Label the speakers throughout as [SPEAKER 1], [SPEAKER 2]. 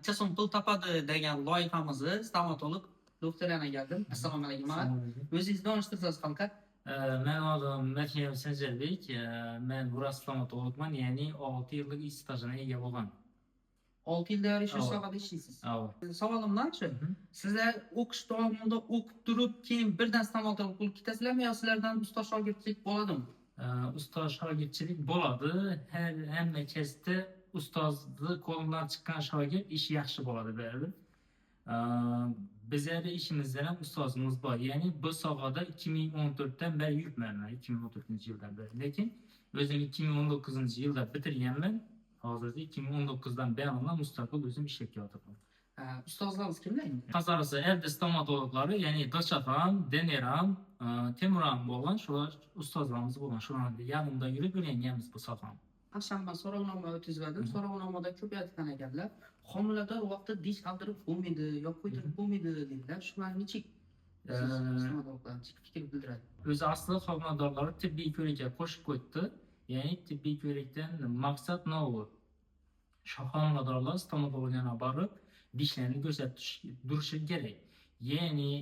[SPEAKER 1] Necha so'm pul topadi degan loyihamizni stomatolog doktor yana geldim. Assalomu alaykum. O'zingizni tanishtirsangiz qanaqa?
[SPEAKER 2] Men adım Metin Sencerbek. Men Burak stomatologman, ya'ni 6 yillik ish stajına ega bo'lgan.
[SPEAKER 1] 6 yilda ish sohada ishlaysiz.
[SPEAKER 2] Evet.
[SPEAKER 1] Savolimdan-chi, sizlar o'qish davomida o'qib turib, keyin birdan stomatolog bo'lib ketasizlarmi yo sizlardan ustoz shogirdlik bo'ladimi?
[SPEAKER 2] Ustoz shogirdchilik bo'ladi. Hamma kasbda ustozni qo'lidan chiqqan shogird ishi yaxshi bo'ladi baribir. Bizlarda ishimizda ham ustozimiz bor. Ya'ni bu sohada 2014dan beri yuribman. 2014-yildan beri. Lekin o'zim 2019-yilda bitirganman. Hozirda 2019dan beri mustaqil o'zim ishga kelyapman.
[SPEAKER 1] Ustozlarimiz kimlar?
[SPEAKER 2] Qasarisi erda stomatologlari, ya'ni Dilshod, Deneram, Temuram bo'lgan shular ustozlarimiz bo'lgan. Shularning yanında yurib o'rganganmiz bu sohani.
[SPEAKER 1] Akşamdan so'rovnoma o'tkazdim. So'rovnomada ko'p aytgan ekanlar, homilador vaqtida dish qaldirib bo'lmaydi, yo'q qo'ydirib bo'lmaydi dedilar. Shular nechik fikr bildiradi.
[SPEAKER 2] O'zi asli homiladorlar tibbiy ko'rikka qo'shib qo'ydi. Ya'ni tibbiy ko'rikdan maqsad nima? Shu homiladorlar stomatologga borib dishlarni ko'rsatish kerak. Ya'ni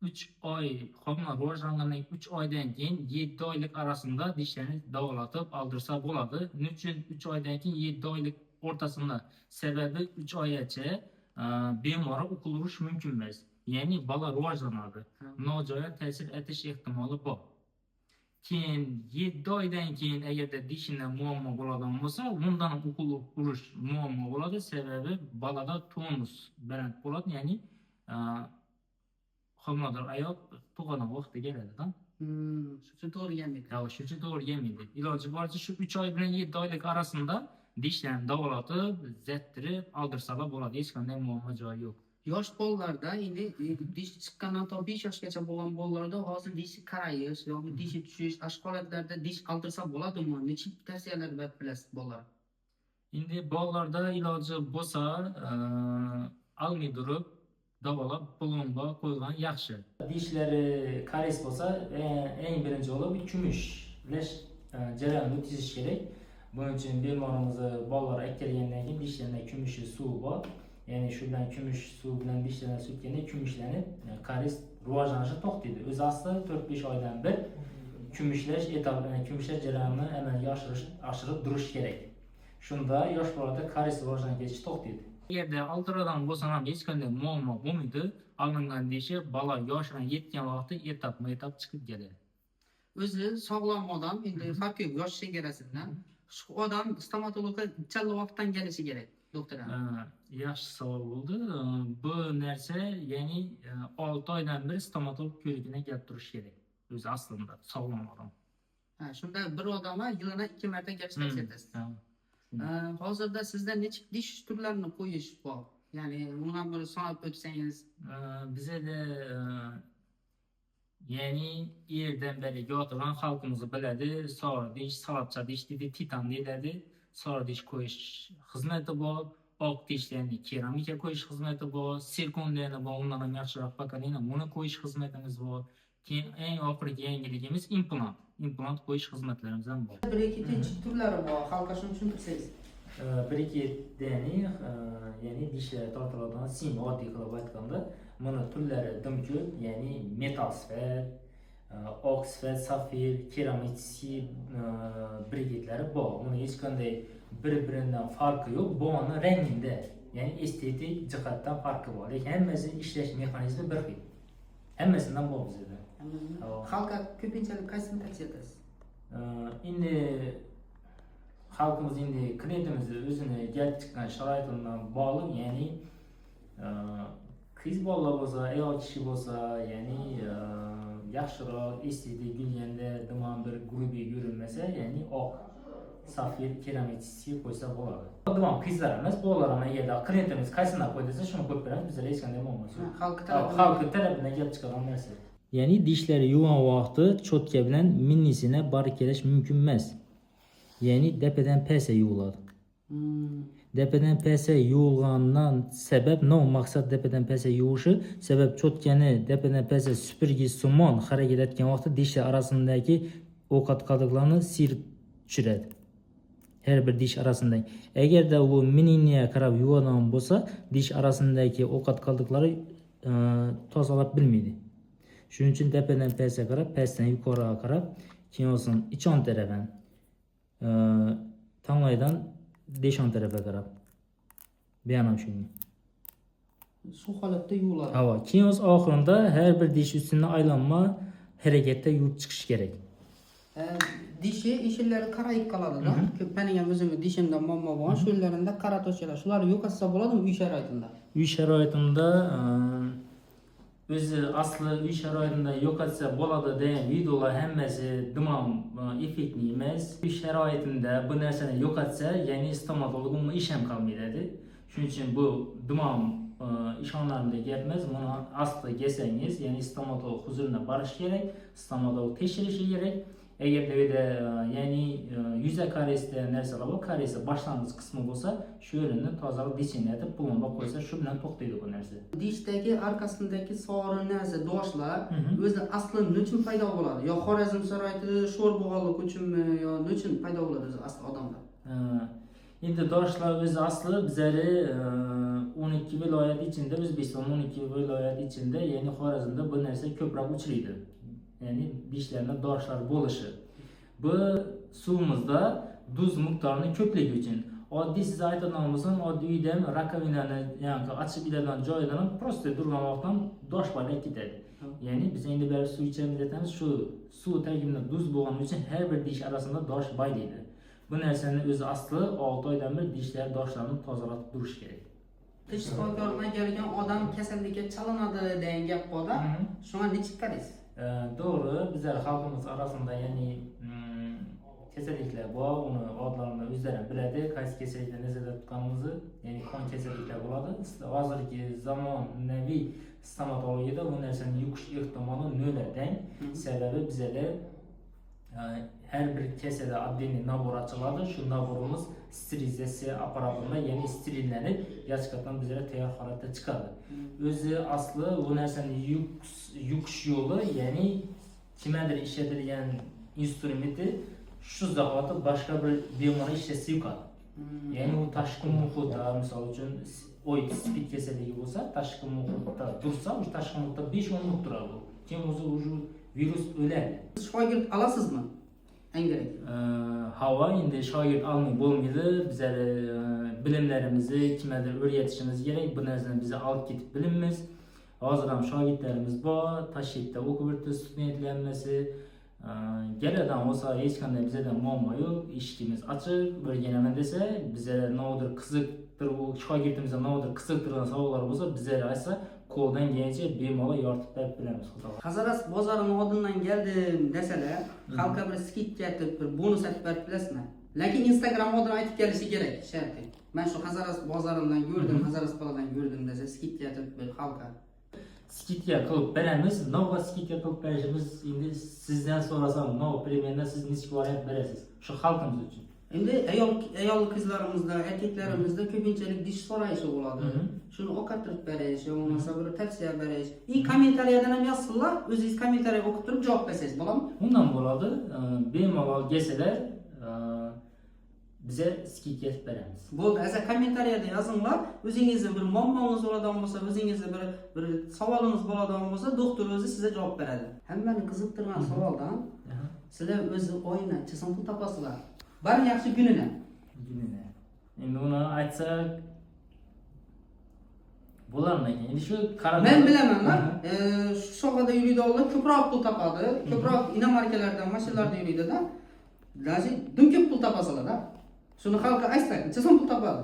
[SPEAKER 2] 3 oy homila rivojlangandan 3 oydan keyin 7 oylik arasında dishlarni davolatib oldirsa bo'ladi. Nechun 3 oydan keyin 7 oylik o'rtasida? Sababi 3 oygacha bemor o'qilish mumkin emas. Ya'ni bola rivojlanadi. Nojo'ya ta'sir etish ehtimoli bor. Keyin 7 oydan keyin agarda dishida muammo bo'ladigan bo'lsa, undan o'qilish muammo bo'ladi. Sababi bolada tonus baland bo'ladi, ya'ni homilador ayol tug'ilgan vaqtda keladi-da.
[SPEAKER 1] Shu to'g'ri yemaydi.
[SPEAKER 2] Shu to'g'ri yemaydi. Iloji boricha shu 3 oy bilan 7 oylik arasida dishlarni davolatib, zattirib oldirsalar bo'ladi. Hech qanday muammo joyi yo'q.
[SPEAKER 1] Yosh bolalarda endi dish chiqqandan to 5 yoshgacha bo'lgan bolalarda hozir dish qarayish yoki dish tushish, holatlarda dish qaldirsa bo'ladimi? Nechik tavsiyalar bilasiz bolalar?
[SPEAKER 2] Endi bolalarda iloji bo'lsa, almay turib davolab plomba qo'ygan yaxshi. Dishlari karies bo'lsa, eng birinchi bo'lib kumushlash jarayonini o'tkazish kerak. Buning uchun bemorimizni bolalar akkalgandan keyin dishlarida kumushi suv bor. Ya'ni shu bilan kumush suv bilan dishlarni surtganda kumushlanib, karies rivojlanishi to'xtaydi. O'zi asli 4-5 oydan bir kumushlash kumushlash jarayonini amalga oshirib turish kerak. Shunda yosh bolada karies rivojlanib ketishi to'xtaydi. Eğer altiradan bo'lsa ham hech qanday muammo bo'lmaydi. Olingan dishi bola yoshidan yetgan vaqtda etap chiqib keladi.
[SPEAKER 1] O'zi sog'lom odam endi farqi yo'q yosh chegarasidan. Shu odam stomatologga qancha vaqtdan kelishi kerak, doktor?
[SPEAKER 2] Yaxshi savol bo'ldi. Bu narsa, ya'ni 6 oydan bir stomatolog ko'rigini kelib turish kerak. O'zi aslida sog'lom odam.
[SPEAKER 1] Shunda bir odamga yilini 2 marta kelish tavsiya etasiz. Hozirda sizda nechik dish turlarini qo'yish bor? Ya'ni uni ham bir sanab o'tsangiz.
[SPEAKER 2] Bizda ya'ni yerdan beri yo'tirgan xalqimiz biladi, sor dish, salatcha dish deydi, titan deyiladi. Sor dish qo'yish xizmati bor, oq dishlarni keramika qo'yish xizmati bor, sirkonlarni bor, undan ham yaxshiroq pakalina buni qo'yish xizmatimiz bor. Keyin eng oxirgi yangiligimiz implant. Implant qo'yish xizmatlarimiz ham bor.
[SPEAKER 1] Bir-ikki turlari bor, xalqqa shuni tushuntirsangiz.
[SPEAKER 2] Bir-ikki ya'ni dishlar tortiladigan sim oddiy qilib aytganda, buni turlari dim ko'p, ya'ni metal sifat, oq sifat, safir, keramik brigetlari bor. Buni hech qanday bir-biridan farqi yo'q. Bu uni rangida, ya'ni estetik jihatdan farqi bor. Lekin hammasi ishlash mexanizmi bir xil. Hammasidan bor bizda.
[SPEAKER 1] Xalqqa ko'pinchalik qaysini tavsiya etasiz?
[SPEAKER 2] Endi xalqimiz endi klientimiz o'zini kelib chiqqan sharoitidan bog'liq, ya'ni qiz bolalar bo'lsa, ayol kishi bo'lsa, ya'ni yaxshiroq estetik bo'lganda, dimon bir grubiy ko'rinmasa, ya'ni oq safir keramik qo'ysa bo'ladi. Dimon qizlar emas, bolalar ham agarda klientimiz qaysini qo'ydisa, shuni qo'yib beramiz. Bizlar hech qanday muammo yo'q. Xalq tarafidan kelib chiqqan narsa. Ya'ni dishlar yuvan vaqti cho'tka bilan minnisini bari kelish mumkin emas. Ya'ni depadan pasa yuviladi. Depadan pasa yuvilgandan sabab nima? Maqsad depadan pasa yuvishi, sabab cho'tkani depadan pasa supurgi somon harakat etgan vaqtda dishlar orasidagi ovqat qoldiqlarini sirib tushiradi. Her bir dish arasındaki. Eğer de bu mininiye karab yuvadan bolsa, dish arasındaki ovqat qoldiqlari tozalab bilmaydi. Shuning uchun tepadan pastga qarab, pastdan yuqoriga qarab, keyin olsin ichon tarafdan tanglaydan deshon tarafga qarab. Beyanam shunga.
[SPEAKER 1] Shu holatda yuviladi.
[SPEAKER 2] Hava. Keyin o'z oxirida har bir dish ustidan aylanma harakatda yurib chiqish kerak.
[SPEAKER 1] Dishi eshiklar qarayib qoladi-da. Mening ham o'zimni dishimda muammo bor. Shu yerlarida qara toshlar. Shularni yo'qotsa bo'ladimi uy sharoitida?
[SPEAKER 2] Uy sharoitida o'zi asli uy sharoitida yo'qotsa bo'ladi degan videolar hammasi dumam effektli emas. Uy sharoitida bu narsani yo'qotsa, ya'ni stomatolog umuman ish ham qilmaydi. Shuning uchun bu dumam ishonarli gap emas. Buni asli kelsangiz, ya'ni stomatolog huzuruna borish kerak, stomatolog tekshirishi kerak. Eğer de yani yüze karesde narsalar bor, karesi boshlang'ich qismi bo'lsa, shu yerini tozalab disinatib, pulunlab qo'ysa, shu bilan to'xtaydi bu narsa.
[SPEAKER 1] Dishdagi orqasindagi sog'ri narsa, doshlar o'zi asli nechun paydo bo'ladi? Yo Xorazm sharoiti sho'r bo'lganlik uchunmi, yo nechun paydo bo'ladi o'zi asli odamlar?
[SPEAKER 2] Endi doshlar o'zi asli bizlari 12 viloyat ichida, O'zbekiston 12 viloyat ichida, ya'ni Xorazmda bu narsa ko'proq uchraydi. Yani dishlarda doshlar bo'lishi. Bu suvimizda tuz miqdorini ko'pligi uchun. Oddiy siz aytadigan bo'lsam, oddiy uyda rakovinani yani ochib iladigan joyidan prosta turgan vaqtdan dosh bo'lib ketadi. Ya'ni biz endi bir suv ichamiz aytamiz, shu suv tarkibida tuz bo'lgani uchun har bir dish orasida dosh baylaydi. Bu narsani o'zi asli 6 oydan bir dishlar doshlarni tozalatib turish kerak.
[SPEAKER 1] Tish shifokorina kelgan odam kasallikka chalinadi degan gap bor-da. Shunga nechib qaraysiz?
[SPEAKER 2] Doğru, bizler halkımız arasında yani kesinlikle bu, onu adlarında özlerim biledi, qaysi kesinlikle nezarda tutganımızı, yani kon kesinlikle buladı. Hazırki zaman nevi stomatologiyada bu narsanın yuqish ehtimoli noldan. Sebebi bizde her bir kesede adli nabor açılады. Şu naborumuz sterilizatsiya aparatında yeni sterillenip gerçekten bizlere tayyor holatda çıkadı. Özü aslı bu narsanın yuqish yolu yani kimdir işletilgan instrumenti şu zavatı başka bir bemorga işletse yuqadi. Yani bu tashqi muhitda, misol uchun oid spid kasalligi bo'lsa, tashqi muhitda tursa, o'sha tashqi muhitda 5-10 minut turadi. Keyin o'zi virus o'ladi.
[SPEAKER 1] Shogird olasizmi? Engerek.
[SPEAKER 2] Hava endi shogird olmay bo'lmaydi. Bizlar bilimlarimizni kimgadir o'rgatishimiz kerak. Bu narsani biz olib ketib bilinmiz. Hozir ham shogirdlarimiz bor, Toshkentda o'qib o'tdi, studentlarimiz. Geladan olsa hech qanday bizda muammo yo'q. Eshigimiz ochiq, o'rganaman desa, bizlar nodir qiziqtir, u shogirdimizga nodir qiziqtirgan savollar bo'lsa, bizlar aytsa qo'ldan kelgancha bemalol yoritib berib beramiz.
[SPEAKER 1] Hazaras bozorining oldidan keldim desalar, xalqqa bir skidka aytib, bir bonus aytib berib bilasizmi? Lekin Instagram odam aytib kelishi kerak, sharti. Men shu Hazaras bozoridan ko'rdim, Hazaras boladan ko'rdim desa, skidka aytib bir xalqqa.
[SPEAKER 2] Skidka qilib beramiz. Nova skidka qilib berishimiz endi sizdan so'rasam, nova primyerda siz nechta variant berasiz? Shu xalqimiz uchun.
[SPEAKER 1] Endi ayol qizlarimizda, erkaklarimizda ko'pinchalik dish so'rayishi bo'ladi. Shuni oqartirib berish, yo bo'lmasa bir tavsiya berish. Kommentariyadan ham yozsinlar, o'zingiz kommentariya o'qib turib javob bersangiz bo'ladimi?
[SPEAKER 2] Undan bo'ladi. Bemalol kelsalar, bize skidka aytib beramiz.
[SPEAKER 1] Bo'ldi, aza kommentariyada yozinglar. O'zingizda bir muammongiz bo'ladigan bo'lsa, o'zingizda bir savolingiz bo'ladigan bo'lsa, doktor o'zi sizga javob beradi. Hammani qiziqtirgan savoldan sizlar o'zi oyna chiqsin pul topasizlar. Bir yaxshi kunini.
[SPEAKER 2] Endi uni aytsak bo'larmi ekan? Endi shu qarab
[SPEAKER 1] men bilaman, shu sohada yuradiganlar ko'proq pul topadi, ko'proq inomarkalardan, mashinalarda yuradi-da. Даже ko'p pul topasizlar-da. Shuni xalqqa aytsak, necha pul topadi?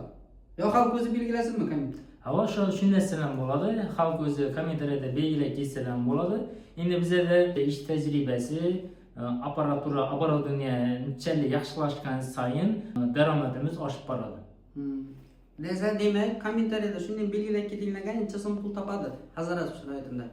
[SPEAKER 1] Yo xalq o'zi belgilasizmi komment?
[SPEAKER 2] Havo shu narsadan bo'ladi. Xalq o'zi kommentariyada belgilab ketsa ham bo'ladi. Endi bizda ish tajribasi, aparatura, obорудование yaxshilashgan sayin daromadimiz oshib boradi.
[SPEAKER 1] Demak, kommentariyada shunday belgilab ketinglarga necha so'm pul topadi Hazaras sharoitida.